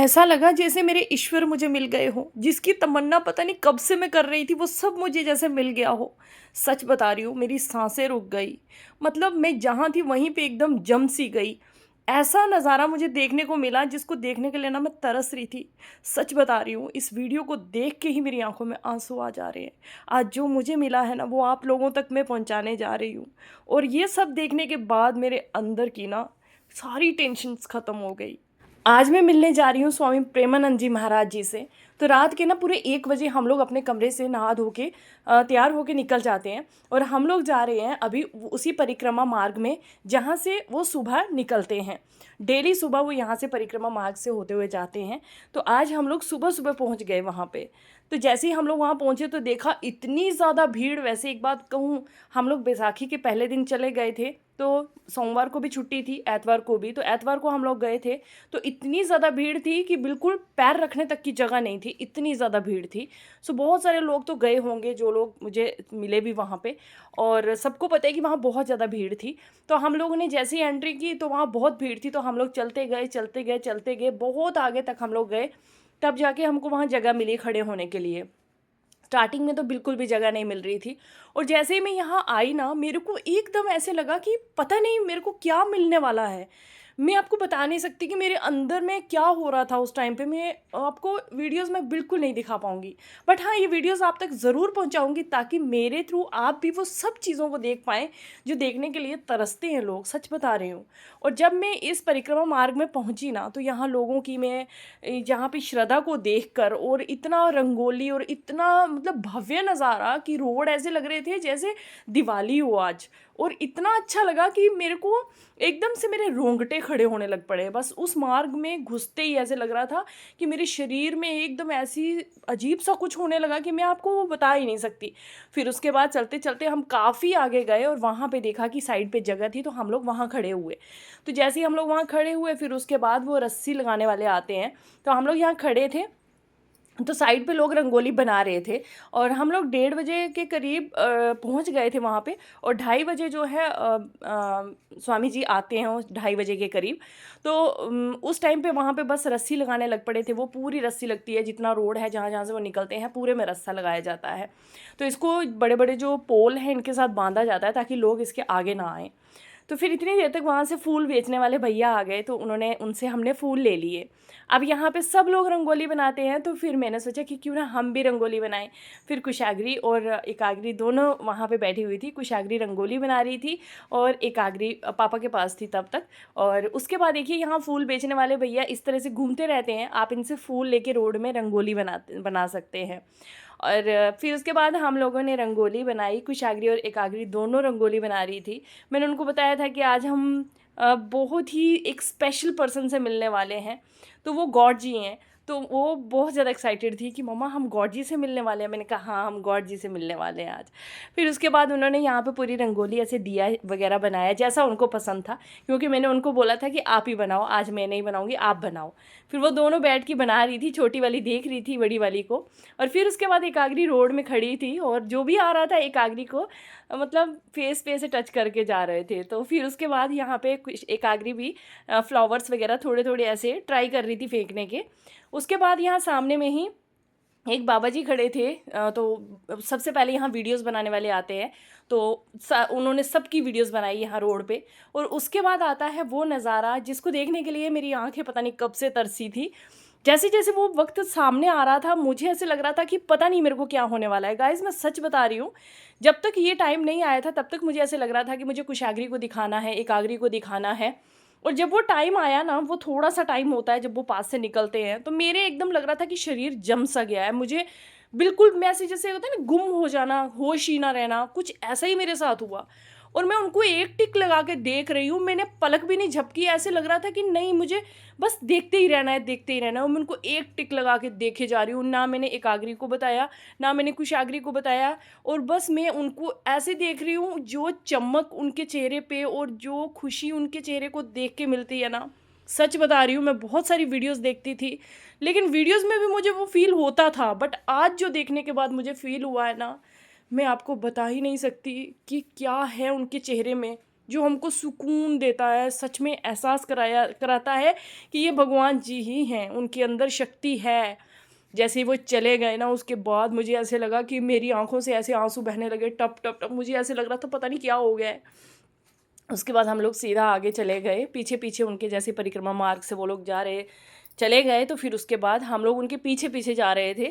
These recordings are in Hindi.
ऐसा लगा जैसे मेरे ईश्वर मुझे मिल गए हों, जिसकी तमन्ना पता नहीं कब से मैं कर रही थी, वो सब मुझे जैसे मिल गया हो। सच बता रही हूँ, मेरी साँसें रुक गई। मतलब मैं जहाँ थी वहीं पे एकदम जम सी गई। ऐसा नज़ारा मुझे देखने को मिला जिसको देखने के लिए ना मैं तरस रही थी। सच बता रही हूँ, इस वीडियो को देख के ही मेरी आँखों में आँसू आ जा रहे हैं। आज जो मुझे मिला है ना, वो आप लोगों तक मैं पहुँचाने जा रही हूँ। और ये सब देखने के बाद मेरे अंदर की ना सारी टेंशन्स ख़त्म हो गई। आज मैं मिलने जा रही हूँ स्वामी प्रेमानंद जी महाराज जी से। तो रात के ना पूरे 1 बजे हम लोग अपने कमरे से नहा धो के तैयार होके निकल जाते हैं और हम लोग जा रहे हैं अभी उसी परिक्रमा मार्ग में जहाँ से वो सुबह निकलते हैं। डेली सुबह वो यहाँ से परिक्रमा मार्ग से होते हुए जाते हैं। तो आज हम लोग सुबह-सुबह पहुँच गए वहाँ पे। तो जैसे ही हम लोग वहाँ पहुँचे तो देखा इतनी ज़्यादा भीड़। वैसे एक बात कहूँ, हम लोग बैसाखी के पहले दिन चले गए थे, तो सोमवार को भी छुट्टी थी, एतवार को भी। तो एतवार को हम लोग गए थे, तो इतनी ज़्यादा भीड़ थी कि बिल्कुल पैर रखने तक की जगह नहीं थी, इतनी ज़्यादा भीड़ थी। सो बहुत सारे लोग तो गए होंगे, जो लोग मुझे मिले भी वहाँ पे, और सबको पता है कि वहाँ बहुत ज़्यादा भीड़ थी। तो हम लोगों ने जैसे ही एंट्री की तो वहाँ बहुत भीड़ थी, तो हम लोग चलते गए, चलते गए, चलते गए, बहुत आगे तक हम लोग गए। तब जाके हमको वहाँ जगह मिली खड़े होने के लिए। स्टार्टिंग में तो बिल्कुल भी जगह नहीं मिल रही थी। और जैसे ही मैं यहाँ आई ना, मेरे को एकदम ऐसे लगा कि पता नहीं मेरे को क्या मिलने वाला है। मैं आपको बता नहीं सकती कि मेरे अंदर में क्या हो रहा था उस टाइम पे। मैं आपको वीडियोस में बिल्कुल नहीं दिखा पाऊँगी। बट हाँ, ये वीडियोस आप तक ज़रूर पहुँचाऊँगी ताकि मेरे थ्रू आप भी वो सब चीज़ों को देख पाएँ जो देखने के लिए तरसते हैं लोग। सच बता रही हूँ। और जब मैं इस परिक्रमा मार्ग में पहुँची ना, तो यहाँ लोगों की मैं यहाँ पे श्रद्धा को देखकर, और इतना रंगोली और इतना मतलब भव्य नज़ारा कि रोड ऐसे लग रहे थे जैसे दिवाली हो आज। और इतना अच्छा लगा कि मेरे को एकदम से मेरे रोंगटे खड़े होने लग पड़े। बस उस मार्ग में घुसते ही ऐसे लग रहा था कि मेरे शरीर में एकदम ऐसी अजीब सा कुछ होने लगा कि मैं आपको वो बता ही नहीं सकती। फिर उसके बाद चलते चलते हम काफ़ी आगे गए और वहाँ पे देखा कि साइड पे जगह थी, तो हम लोग वहाँ खड़े हुए। तो जैसे ही हम लोग वहाँ खड़े हुए, फिर उसके बाद वो रस्सी लगाने वाले आते हैं, तो हम लोग यहाँ खड़े थे। तो साइड पे लोग रंगोली बना रहे थे और हम लोग 1:30 के करीब पहुंच गए थे वहाँ पे। और 2:30 जो है स्वामी जी आते हैं उस 2:30 के करीब। तो उस टाइम पे वहाँ पे बस रस्सी लगाने लग पड़े थे। वो पूरी रस्सी लगती है, जितना रोड है जहाँ जहाँ से वो निकलते हैं पूरे में रस्सा लगाया जाता है। तो इसको बड़े बड़े जो पोल हैं इनके साथ बांधा जाता है ताकि लोग इसके आगे ना आएँ। तो फिर इतनी देर तक वहाँ से फूल बेचने वाले भैया आ गए, तो उनसे हमने फूल ले लिए। अब यहाँ पे सब लोग रंगोली बनाते हैं, तो फिर मैंने सोचा कि क्यों ना हम भी रंगोली बनाएं। फिर कुशाग्री और एकाग्री दोनों वहाँ पे बैठी हुई थी। कुशाग्री रंगोली बना रही थी और एकाग्री पापा के पास थी तब तक। और उसके बाद देखिए, यहाँ फूल बेचने वाले भैया इस तरह से घूमते रहते हैं, आप इनसे फूल लेके रोड में रंगोली बना सकते हैं। और फिर उसके बाद हम लोगों ने रंगोली बनाई। कुशाग्री और एकाग्री दोनों रंगोली बना रही थी। मैंने उनको बताया था कि आज हम बहुत ही एक स्पेशल पर्सन से मिलने वाले हैं, तो वो गॉड जी हैं। तो वो बहुत ज़्यादा एक्साइटेड थी कि मम्मा हम गॉड जी से मिलने वाले हैं। मैंने कहा हाँ, हम गॉड जी से मिलने वाले हैं आज। फिर उसके बाद उन्होंने यहाँ पे पूरी रंगोली ऐसे दिया वगैरह बनाया जैसा उनको पसंद था, क्योंकि मैंने उनको बोला था कि आप ही बनाओ, आज मैं नहीं बनाऊँगी, आप बनाओ। फिर वो दोनों बैठ के बना रही थी, छोटी वाली देख रही थी बड़ी वाली को। और फिर उसके बाद एकाग्री रोड में खड़ी थी और जो भी आ रहा था एकाग्री को मतलब फेस पे से टच करके जा रहे थे। तो फिर उसके बाद यहाँ पे कुछ एकाग्री भी फ्लावर्स वगैरह थोड़े थोड़े ऐसे ट्राई कर रही थी फेंकने के। उसके बाद यहाँ सामने में ही एक बाबा जी खड़े थे। तो सबसे पहले यहाँ वीडियोस बनाने वाले आते हैं, तो उन्होंने सबकी वीडियोस बनाई यहाँ रोड पे। और उसके बाद आता है वो नज़ारा जिसको देखने के लिए मेरी आंखें पता नहीं कब से तरसी थी। जैसे जैसे वो वक्त सामने आ रहा था, मुझे ऐसे लग रहा था कि पता नहीं मेरे को क्या होने वाला है। गाइस, मैं सच बता रही हूँ, जब तक ये टाइम नहीं आया था तब तक मुझे ऐसे लग रहा था कि मुझे कुशाग्री को दिखाना है, एकाग्री को दिखाना है। और जब वो टाइम आया ना, वो थोड़ा सा टाइम होता है जब वो पास से निकलते हैं, तो मेरे एकदम लग रहा था कि शरीर जम सा गया है। मुझे बिल्कुल मैं ऐसे जैसे होता है ना, गुम हो जाना, होश ही ना रहना, कुछ ऐसा ही मेरे साथ हुआ। और मैं उनको एक टिक लगा के देख रही हूँ, मैंने पलक भी नहीं झपकी। ऐसे लग रहा था कि नहीं, मुझे बस देखते ही रहना है, देखते ही रहना है। और मैं उनको एक टिक लगा के देखे जा रही हूँ। ना मैंने एकाग्री को बताया, ना मैंने कुशाग्री को बताया। और बस मैं उनको ऐसे देख रही हूँ, जो चमक उनके चेहरे पे और जो खुशी उनके चेहरे को देख के मिलती है ना, सच बता रही हूँ। मैं बहुत सारी वीडियोस देखती थी, लेकिन वीडियोस में भी मुझे वो फील होता था, बट आज जो देखने के बाद मुझे फील हुआ है ना, मैं आपको बता ही नहीं सकती कि क्या है उनके चेहरे में। जो हमको सुकून देता है, सच में एहसास कराता है कि ये भगवान जी ही हैं, उनके अंदर शक्ति है। जैसे ही वो चले गए ना, उसके बाद मुझे ऐसे लगा कि मेरी आँखों से ऐसे आँसू बहने लगे, टप टप टप। मुझे ऐसे लग रहा था पता नहीं क्या हो गया है। उसके बाद हम लोग सीधा आगे चले गए, पीछे पीछे उनके जैसे परिक्रमा मार्ग से वो लोग जा रहे चले गए। तो फिर उसके बाद हम लोग उनके पीछे पीछे जा रहे थे,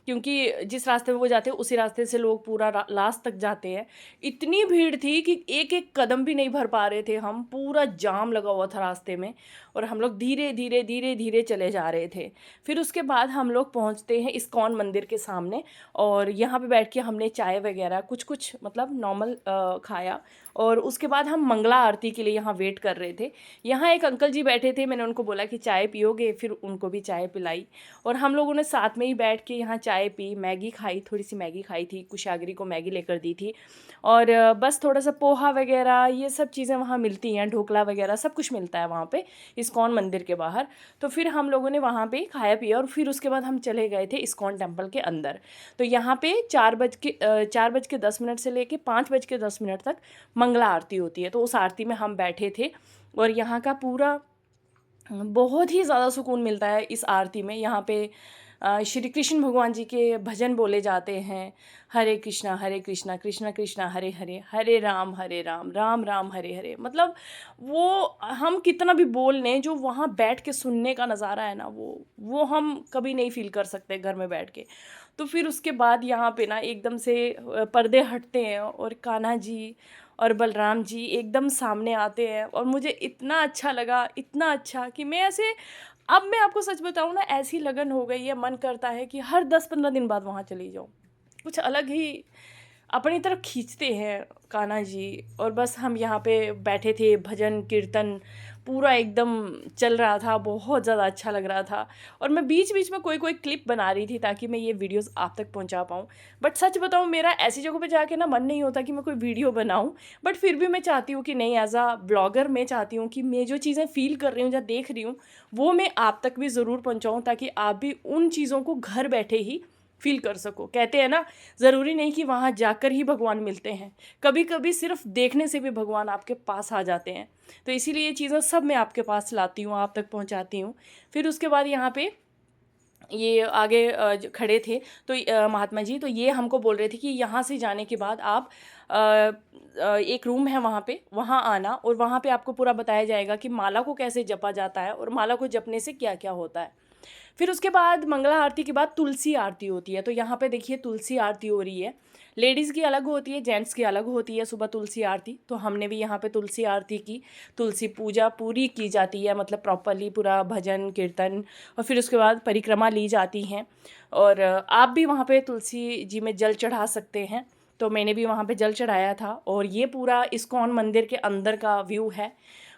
क्योंकि जिस रास्ते में वो जाते हैं उसी रास्ते से लोग पूरा लास्ट तक जाते हैं। इतनी भीड़ थी कि एक एक कदम भी नहीं भर पा रहे थे हम, पूरा जाम लगा हुआ था रास्ते में। और हम लोग धीरे धीरे धीरे धीरे चले जा रहे थे। फिर उसके बाद हम लोग पहुंचते हैं इस्कॉन मंदिर के सामने, और यहाँ पे बैठ के हमने चाय वगैरह कुछ कुछ मतलब नॉर्मल खाया। और उसके बाद हम मंगला आरती के लिए यहाँ वेट कर रहे थे। यहाँ एक अंकल जी बैठे थे, मैंने उनको बोला कि चाय पियोगे, फिर उनको भी चाय पिलाई। और हम लोगों ने साथ में ही बैठ के यहाँ चाय पी, मैगी खाई, थोड़ी सी मैगी खाई थी, कुशागरी को मैगी लेकर दी थी। और बस थोड़ा सा पोहा वगैरह ये सब चीज़ें वहाँ मिलती हैं, ढोकला वगैरह सब कुछ मिलता है वहाँ पे इस्कॉन मंदिर के बाहर। तो फिर हम लोगों ने वहाँ पे खाया पिया, और फिर उसके बाद हम चले गए थे इस्कॉन टेम्पल के अंदर। तो यहाँ पे 4:10 से लेके 5:10 तक मंगला आरती होती है। तो उस आरती में हम बैठे थे, और यहाँ का पूरा बहुत ही ज़्यादा सुकून मिलता है इस आरती में। यहाँ पे श्री कृष्ण भगवान जी के भजन बोले जाते हैं, हरे कृष्णा कृष्णा कृष्णा हरे हरे, हरे राम राम राम हरे हरे। मतलब वो हम कितना भी बोल लें, जो वहाँ बैठ के सुनने का नज़ारा है ना, वो हम कभी नहीं फील कर सकते घर में बैठ के। तो फिर उसके बाद यहाँ पे ना एकदम से पर्दे हटते हैं, और कान्हा जी और बलराम जी एकदम सामने आते हैं। और मुझे इतना अच्छा लगा, इतना अच्छा कि मैं ऐसे, अब मैं आपको सच बताऊँ ना, ऐसी लगन हो गई है, मन करता है कि हर 10-15 दिन बाद वहाँ चली जाऊँ। कुछ अलग ही अपनी तरफ खींचते हैं कान्हा जी। और बस हम यहाँ पे बैठे थे, भजन कीर्तन पूरा एकदम चल रहा था, बहुत ज़्यादा अच्छा लग रहा था। और मैं बीच बीच में कोई कोई क्लिप बना रही थी ताकि मैं ये वीडियोस आप तक पहुँचा पाऊँ। बट सच बताऊँ, मेरा ऐसी जगह पे जाके ना मन नहीं होता कि मैं कोई वीडियो बनाऊँ। बट फिर भी मैं चाहती हूँ कि नहीं, एज अ ब्लॉगर मैं चाहती हूँ कि मैं जो चीज़ें फ़ील कर रही हूँ या देख रही हूँ, वो मैं आप तक भी ज़रूर पहुँचाऊँ, ताकि आप भी उन चीज़ों को घर बैठे ही फील कर सको। कहते हैं ना, ज़रूरी नहीं कि वहाँ जाकर ही भगवान मिलते हैं, कभी कभी सिर्फ देखने से भी भगवान आपके पास आ जाते हैं। तो इसीलिए ये चीज़ें सब मैं आपके पास लाती हूँ, आप तक पहुँचाती हूँ। फिर उसके बाद यहाँ पे ये आगे जो खड़े थे, तो महात्मा जी, तो ये हमको बोल रहे थे कि यहाँ से जाने के बाद आप एक रूम है वहाँ पे, वहाँ आना, और वहाँ पे आपको पूरा बताया जाएगा कि माला को कैसे जपा जाता है, और माला को जपने से क्या क्या होता है। फिर उसके बाद मंगला आरती के बाद तुलसी आरती होती है। तो यहाँ पे देखिए तुलसी आरती हो रही है, लेडीज़ की अलग होती है, जेंट्स की अलग होती है सुबह तुलसी आरती। तो हमने भी यहाँ पे तुलसी आरती की, तुलसी पूजा पूरी की जाती है, मतलब प्रॉपरली पूरा भजन कीर्तन, और फिर उसके बाद परिक्रमा ली जाती हैं। और आप भी वहाँ पे तुलसी जी में जल चढ़ा सकते हैं। तो मैंने भी वहाँ पे जल चढ़ाया था। और ये पूरा इस्कॉन मंदिर के अंदर का व्यू है।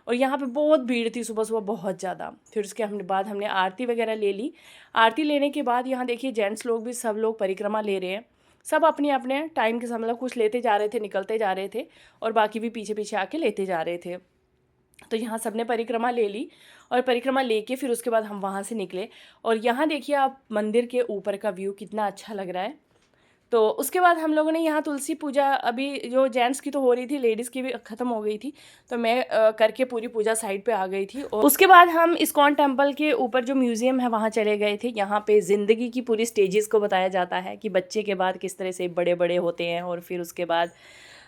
और यहाँ पे बहुत भीड़ थी सुबह सुबह, बहुत ज़्यादा। फिर उसके बाद हमने आरती वगैरह ले ली। आरती लेने के बाद यहाँ देखिए जेंट्स लोग भी सब लोग परिक्रमा ले रहे हैं, सब अपने अपने टाइम के साथ, मतलब कुछ लेते जा रहे थे, निकलते जा रहे थे, और बाकी भी पीछे पीछे आके लेते जा रहे थे। तो यहाँ सब ने परिक्रमा ले ली, और परिक्रमा लेके फिर उसके बाद हम वहाँ से निकले। और यहाँ देखिए आप मंदिर के ऊपर का व्यू कितना अच्छा लग रहा है। तो उसके बाद हम लोगों ने यहाँ तुलसी पूजा, अभी जो जेंट्स की तो हो रही थी, लेडीज़ की भी ख़त्म हो गई थी। तो मैं करके पूरी पूजा साइड पे आ गई थी। और उसके बाद हम इस्कॉन टेम्पल के ऊपर जो म्यूज़ियम है वहाँ चले गए थे। यहाँ पे ज़िंदगी की पूरी स्टेजेस को बताया जाता है कि बच्चे के बाद किस तरह से बड़े बड़े होते हैं, और फिर उसके बाद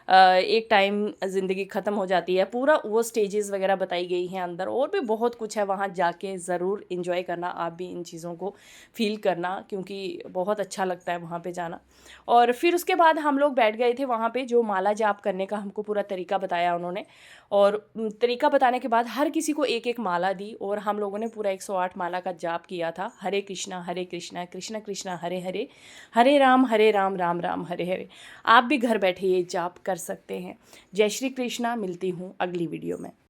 एक टाइम ज़िंदगी ख़त्म हो जाती है, पूरा वो स्टेजेस वगैरह बताई गई हैं अंदर। और भी बहुत कुछ है, वहाँ जाके ज़रूर इन्जॉय करना, आप भी इन चीज़ों को फ़ील करना, क्योंकि बहुत अच्छा लगता है वहाँ पे जाना। और फिर उसके बाद हम लोग बैठ गए थे वहाँ पे, जो माला जाप करने का हमको पूरा तरीका बताया उन्होंने। और तरीका बताने के बाद हर किसी को एक एक माला दी, और हम लोगों ने पूरा 108 माला का जाप किया था। हरे कृष्णा कृष्णा कृष्णा हरे हरे, हरे राम राम राम हरे हरे। आप भी घर बैठे ये जाप कर सकते हैं। जय श्री कृष्णा। मिलती हूँ अगली वीडियो में।